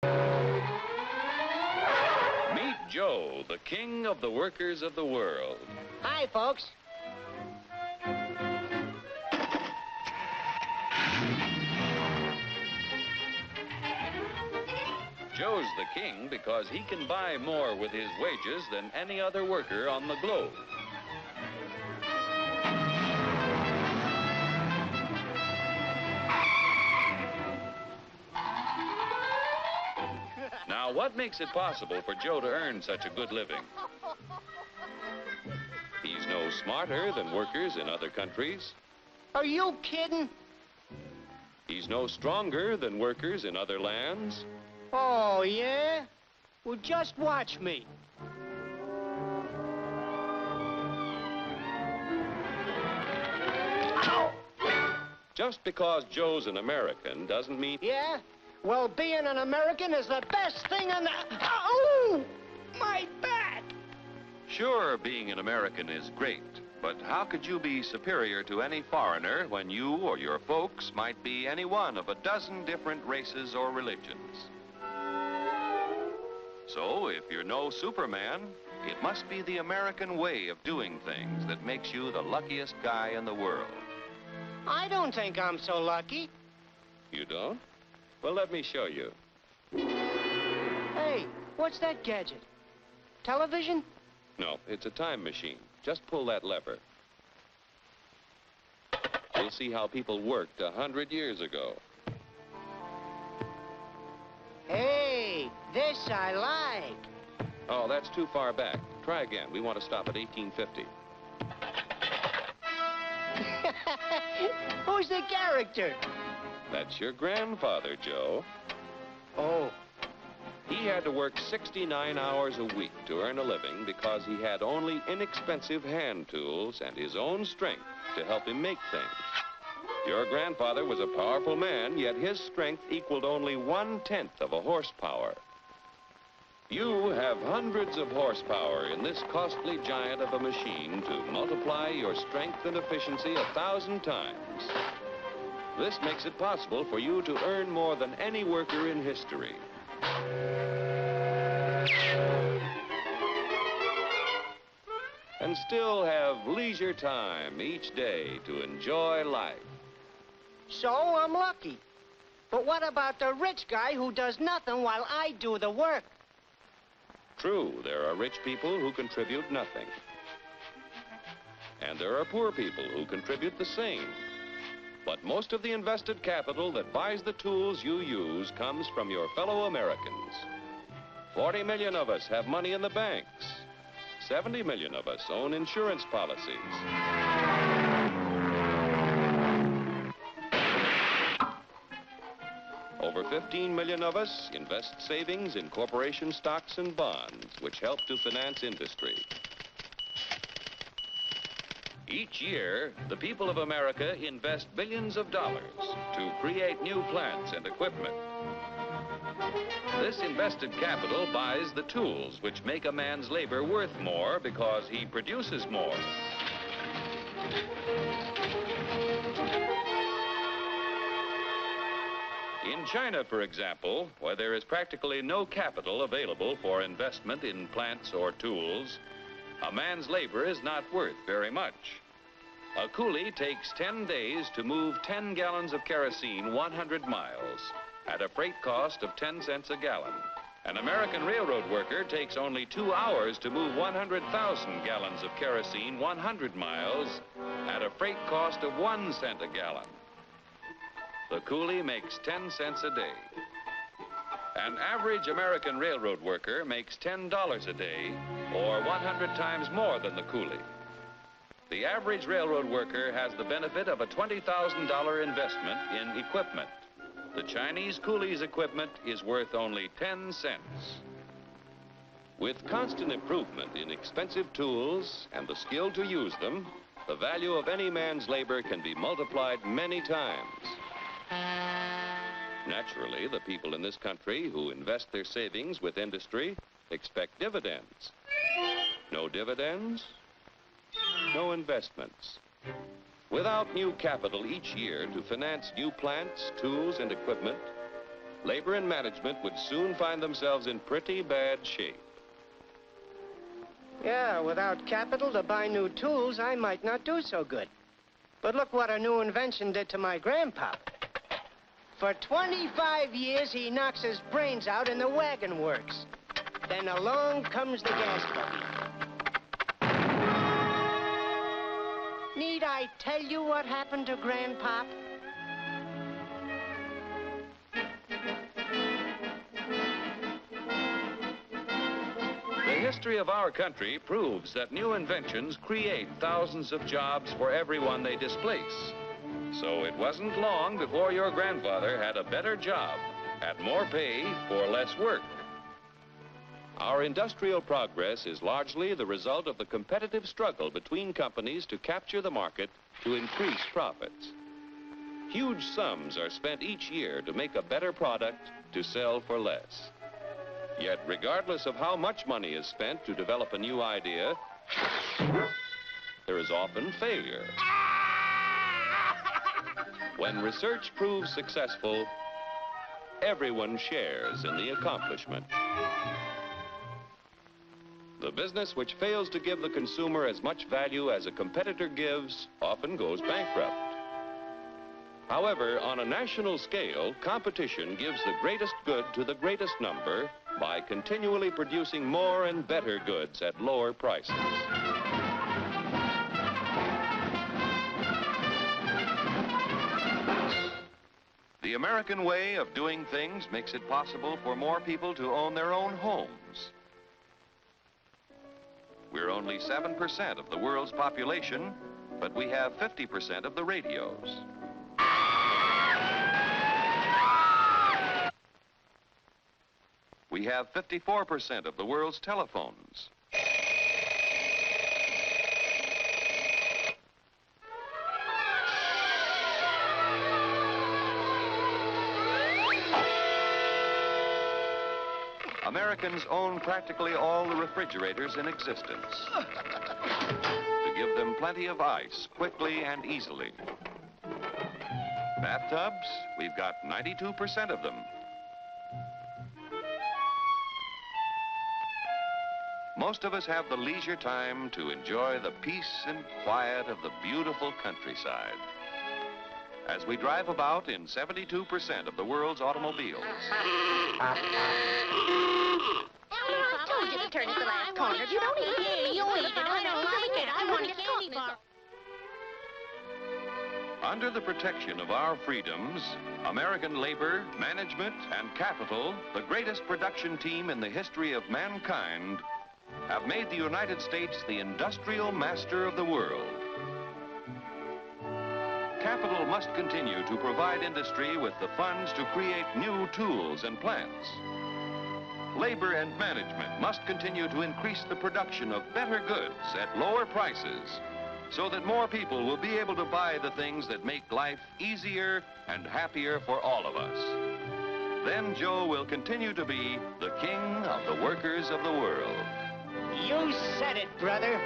Meet Joe, the king of the workers of the world. Hi, folks. Joe's the king because he can buy more with his wages than any other worker on the globe. Now, what makes it possible for Joe to earn such a good living? He's no smarter than workers in other countries. Are you kidding? He's no stronger than workers in other lands. Oh, yeah? Well, just watch me. Ow! Just because Joe's an American doesn't mean... Yeah? Well, being an American is the best thing in the... Oh! My back! Sure, being an American is great, but how could you be superior to any foreigner when you or your folks might be any one of a dozen different races or religions? So, if you're no Superman, it must be the American way of doing things that makes you the luckiest guy in the world. I don't think I'm so lucky. You don't? Well, let me show you. Hey, what's that gadget? Television? No, it's a time machine. Just pull that lever. You'll see how people worked 100 years ago. Hey, this I like. Oh, that's too far back. Try again. We want to stop at 1850. Who's the character? That's your grandfather, Joe. Oh. He had to work 69 hours a week to earn a living because he had only inexpensive hand tools and his own strength to help him make things. Your grandfather was a powerful man, yet his strength equaled only 1/10 of a horsepower. You have hundreds of horsepower in this costly giant of a machine to multiply your strength and efficiency 1,000 times. This makes it possible for you to earn more than any worker in history. And still have leisure time each day to enjoy life. So I'm lucky. But what about the rich guy who does nothing while I do the work? True, there are rich people who contribute nothing. And there are poor people who contribute the same. But most of the invested capital that buys the tools you use comes from your fellow Americans. 40 million of us have money in the banks. 70 million of us own insurance policies. Over 15 million of us invest savings in corporation stocks and bonds, which help to finance industry. Each year, the people of America invest billions of dollars to create new plants and equipment. This invested capital buys the tools which make a man's labor worth more because he produces more. In China, for example, where there is practically no capital available for investment in plants or tools, a man's labor is not worth very much. A coolie takes 10 days to move 10 gallons of kerosene 100 miles at a freight cost of 10 cents a gallon. An American railroad worker takes only 2 hours to move 100,000 gallons of kerosene 100 miles at a freight cost of 1 cent a gallon. The coolie makes 10 cents a day. An average American railroad worker makes $10 a day, or 100 times more than the coolie. The average railroad worker has the benefit of a $20,000 investment in equipment. The Chinese coolie's equipment is worth only 10 cents. With constant improvement in expensive tools and the skill to use them, the value of any man's labor can be multiplied many times. Naturally, the people in this country who invest their savings with industry expect dividends. No dividends, no investments. Without new capital each year to finance new plants, tools, and equipment, labor and management would soon find themselves in pretty bad shape. Yeah, without capital to buy new tools, I might not do so good. But look what a new invention did to my grandpa. For 25 years, he knocks his brains out in the wagon works. Then along comes the gas buggy. Need I tell you what happened to Grandpop? The history of our country proves that new inventions create thousands of jobs for everyone they displace. So it wasn't long before your grandfather had a better job, at more pay for less work. Our industrial progress is largely the result of the competitive struggle between companies to capture the market to increase profits. Huge sums are spent each year to make a better product to sell for less. Yet, regardless of how much money is spent to develop a new idea, there is often failure. When research proves successful, everyone shares in the accomplishment. The business which fails to give the consumer as much value as a competitor gives often goes bankrupt. However, on a national scale, competition gives the greatest good to the greatest number by continually producing more and better goods at lower prices. The American way of doing things makes it possible for more people to own their own homes. We're only 7% of the world's population, but we have 50% of the radios. We have 54% of the world's telephones. Americans own practically all the refrigerators in existence to give them plenty of ice quickly and easily. Bathtubs, we've got 92% of them. Most of us have the leisure time to enjoy the peace and quiet of the beautiful countryside as we drive about in 72% of the world's automobiles. I told you to turn at the last corner. If you don't eat it, you eat it. I don't like it. I want a candy bar. Under the protection of our freedoms, American labor, management, and capital, the greatest production team in the history of mankind, have made the United States the industrial master of the world. Capital must continue to provide industry with the funds to create new tools and plants. Labor and management must continue to increase the production of better goods at lower prices so that more people will be able to buy the things that make life easier and happier for all of us. Then Joe will continue to be the king of the workers of the world. You said it, brother.